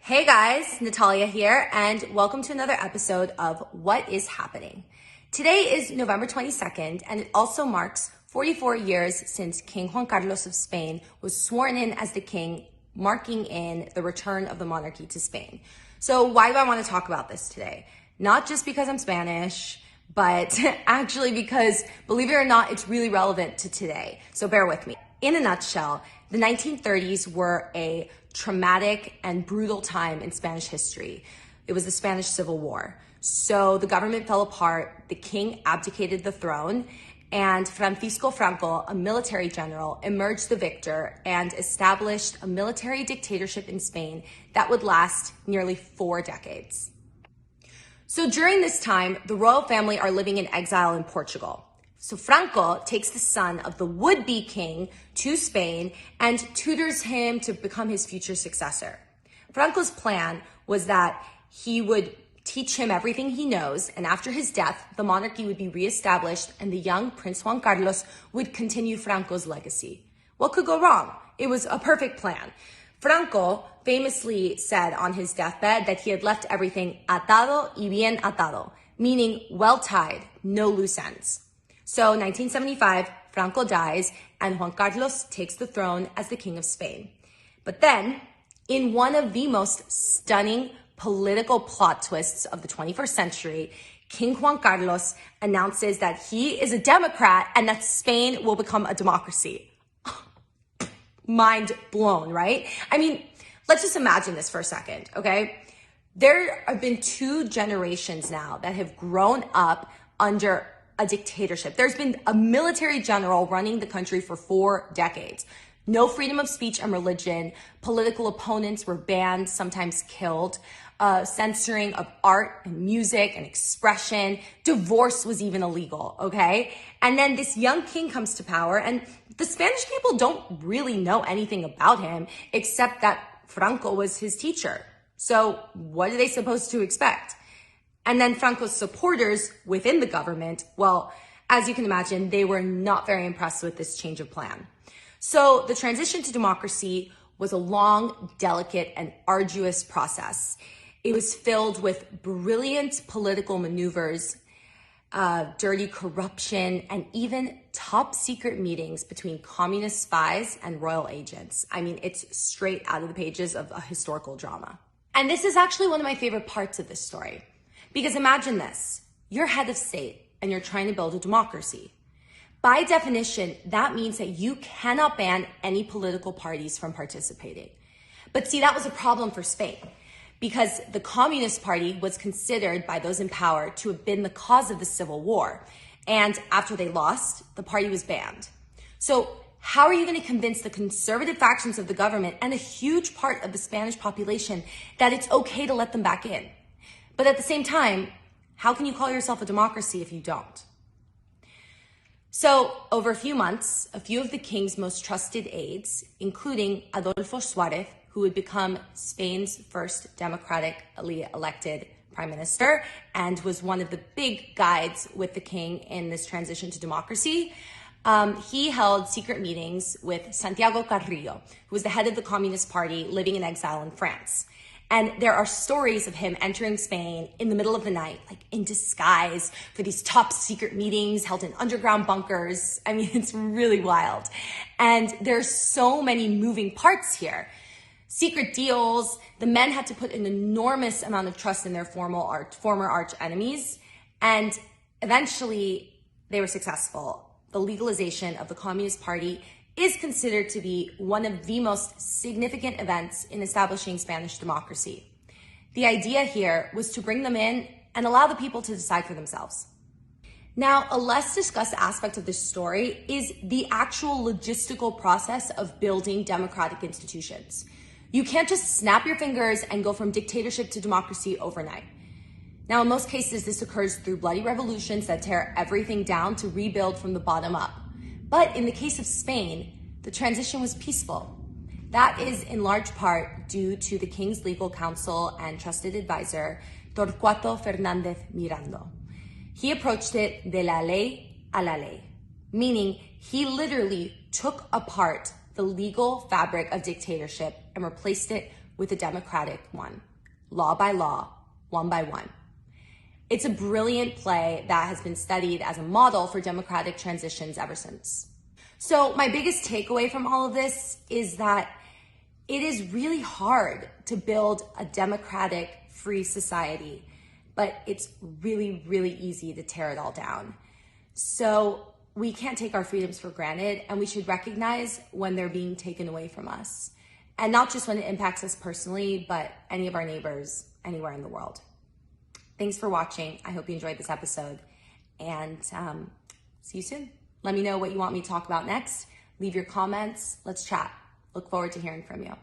Hey guys, Nathalia here, and welcome to another episode of What is Happening. Today is November 22nd, and it also marks 44 years since King Juan Carlos of Spain was sworn in as the king, marking in the return of the monarchy to Spain. So why do I want to talk about this today? Not just because I'm Spanish, but actually because, believe it or not, it's really relevant to today. So bear with me. In a nutshell, the 1930s were a traumatic and brutal time in Spanish history. It was the Spanish Civil War. So the government fell apart, the king abdicated the throne, and Francisco Franco, a military general, emerged the victor and established a military dictatorship in Spain that would last nearly 4 decades. So during this time, the royal family are living in exile in Portugal. So Franco takes the son of the would-be king to Spain and tutors him to become his future successor. Franco's plan was that he would teach him everything he knows, and after his death, the monarchy would be reestablished and the young Prince Juan Carlos would continue Franco's legacy. What could go wrong? It was a perfect plan. Franco famously said on his deathbed that he had left everything atado y bien atado, meaning well tied, no loose ends. So 1975, Franco dies and Juan Carlos takes the throne as the King of Spain. But then, in one of the most stunning political plot twists of the 21st century, King Juan Carlos announces that he is a Democrat and that Spain will become a democracy. Mind blown, right? I mean, let's just imagine this for a second, okay? There have been 2 generations now that have grown up under a dictatorship. There's been a military general running the country for 4 decades. No freedom of speech and religion. Political opponents were banned, sometimes killed. Censoring of art and music and expression. Divorce was even illegal, okay? And then this young king comes to power, and the Spanish people don't really know anything about him except that Franco was his teacher. So what are they supposed to expect? And then Franco's supporters within the government, well, as you can imagine, they were not very impressed with this change of plan. So the transition to democracy was a long, delicate, and arduous process. It was filled with brilliant political maneuvers, dirty corruption, and even top secret meetings between communist spies and royal agents. I mean, it's straight out of the pages of a historical drama. And this is actually one of my favorite parts of this story. Because imagine this, you're head of state and you're trying to build a democracy. By definition, that means that you cannot ban any political parties from participating. But see, that was a problem for Spain because the Communist Party was considered by those in power to have been the cause of the Civil War. And after they lost, the party was banned. So how are you going to convince the conservative factions of the government and a huge part of the Spanish population that it's okay to let them back in? But at the same time, how can you call yourself a democracy if you don't? So over a few months, a few of the king's most trusted aides, including Adolfo Suarez, who would become Spain's first democratically elected prime minister and was one of the big guides with the king in this transition to democracy, he held secret meetings with Santiago Carrillo, who was the head of the Communist Party living in exile in France. And there are stories of him entering Spain in the middle of the night, like in disguise for these top secret meetings held in underground bunkers. I mean, it's really wild. And there's so many moving parts here. Secret deals, the men had to put an enormous amount of trust in their former arch enemies. And eventually they were successful. The legalization of the Communist Party is considered to be one of the most significant events in establishing Spanish democracy. The idea here was to bring them in and allow the people to decide for themselves. Now, a less discussed aspect of this story is the actual logistical process of building democratic institutions. You can't just snap your fingers and go from dictatorship to democracy overnight. Now, in most cases, this occurs through bloody revolutions that tear everything down to rebuild from the bottom up. But in the case of Spain, the transition was peaceful. That is in large part due to the king's legal counsel and trusted advisor, Torcuato Fernández Mirando. He approached it de la ley a la ley, meaning he literally took apart the legal fabric of dictatorship and replaced it with a democratic one, law by law, one by one. It's a brilliant play that has been studied as a model for democratic transitions ever since. So my biggest takeaway from all of this is that it is really hard to build a democratic, free society, but it's really, really easy to tear it all down. So we can't take our freedoms for granted, and we should recognize when they're being taken away from us. And not just when it impacts us personally, but any of our neighbors anywhere in the world. Thanks for watching. I hope you enjoyed this episode, and see you soon. Let me know what you want me to talk about next. Leave your comments. Let's chat. Look forward to hearing from you.